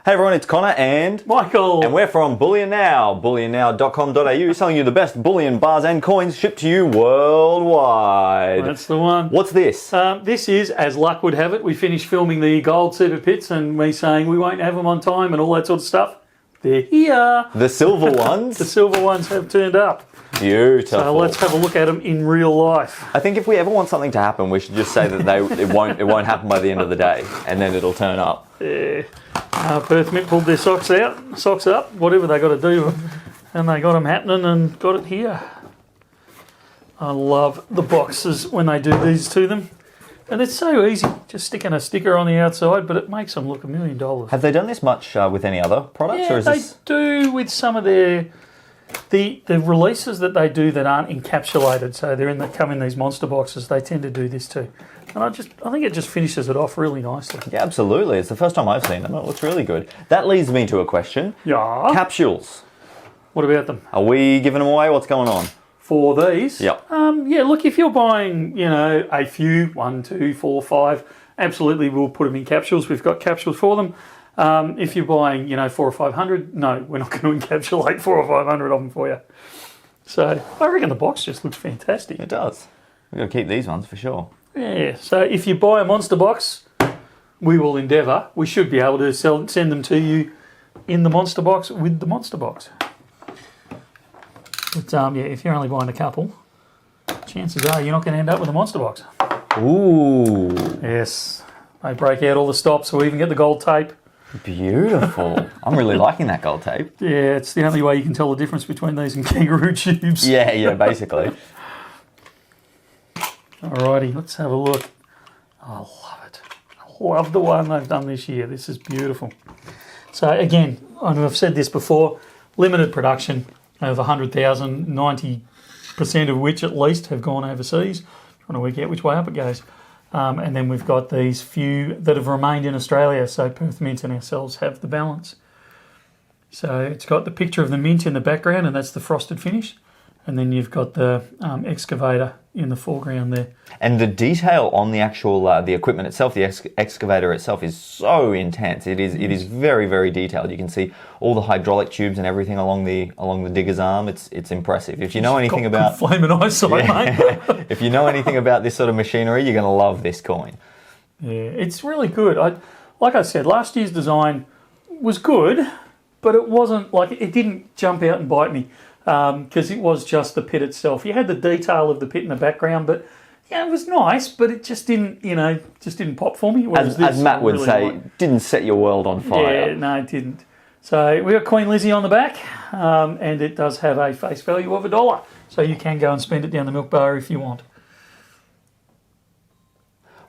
Hey everyone, it's Connor and Michael. And we're from Bullion Now, bullionnow.com.au, selling you the best bullion bars and coins shipped to you worldwide. That's the one. What's this? This is, as luck would have it, we finished filming the gold super pits and me saying we won't have them on time and all that sort of stuff. They're here. The silver ones? The silver ones have turned up. Beautiful. So let's have a look at them in real life. I think if we ever want something to happen, we should just say that it won't happen by the end of the day, and then it'll turn up. Yeah. Perth Mint pulled their socks up, whatever they got to do, and they got them happening and got it here. I love the boxes when they do these to them. And it's so easy, just sticking a sticker on the outside, but it makes them look $1 million. Have they done this much with any other products? Yeah, or is they this... do with some of their... The releases that they do that aren't encapsulated, so come in these monster boxes, they tend to do this too. And I think it just finishes it off really nicely. Yeah, absolutely. It's the first time I've seen them. It looks really good. That leads me to a question. Yeah. Capsules. What about them? Are we giving them away? What's going on? For these? Yep. Yeah, look, if you're buying, a few, 1, 2, 4, 5, absolutely we'll put them in capsules. We've got capsules for them. If you're buying, 400 or 500, no, we're not going to encapsulate 400 or 500 of them for you. So I reckon the box just looks fantastic. It does. We've got to keep these ones for sure. Yeah, so if you buy a monster box, we will endeavour. We should be able to send them to you in the monster box with the monster box. But yeah, if you're only buying a couple, chances are you're not going to end up with a monster box. Ooh. Yes, they break out all the stops. We even get the gold tape. Beautiful. I'm really liking that gold tape. Yeah, it's the only way you can tell the difference between these and kangaroo tubes. Yeah, basically. Alrighty, let's have a look. I love it. I love the one they've done this year. This is beautiful. So again, I've said this before, limited production of 100,000, 90% of which at least have gone overseas. Trying to work out which way up it goes. And then we've got these few that have remained in Australia, so Perth Mint and ourselves have the balance. So it's got the picture of the mint in the background, and that's the frosted finish. And then you've got the excavator in the foreground there. And the detail on the actual the equipment itself, the excavator itself, is so intense. It is very, very detailed. You can see all the hydraulic tubes and everything along the digger's arm. It's impressive. If you know anything about flaming eyesight, mate. If you know anything about this sort of machinery, you're going to love this coin. Yeah, it's really good. Like I said, last year's design was good, but it wasn't like it didn't jump out and bite me. Because it was just the pit itself. You had the detail of the pit in the background, but yeah, it was nice, but it just didn't, just didn't pop for me. As Matt would say, didn't set your world on fire. Yeah, no, it didn't. So we got Queen Lizzie on the back, and it does have a face value of $1. So you can go and spend it down the milk bar if you want.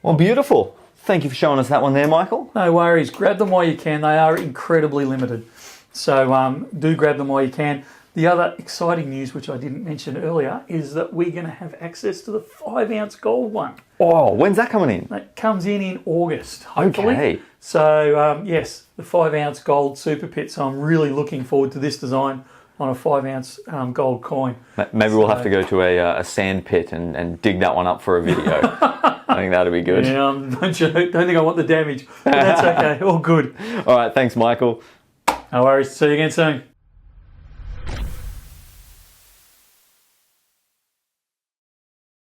Well, beautiful. Thank you for showing us that one there, Michael. No worries. Grab them while you can. They are incredibly limited. So do grab them while you can. The other exciting news, which I didn't mention earlier, is that we're going to have access to the 5-ounce gold one. Oh, when's that coming in? That comes in August, hopefully. Okay. So, yes, the 5-ounce gold super pit. So I'm really looking forward to this design on a 5-ounce gold coin. Maybe we'll have to go to a sand pit and dig that one up for a video. I think that'd be good. Yeah, don't think I want the damage. But that's okay. All good. All right, thanks, Michael. No worries. See you again soon.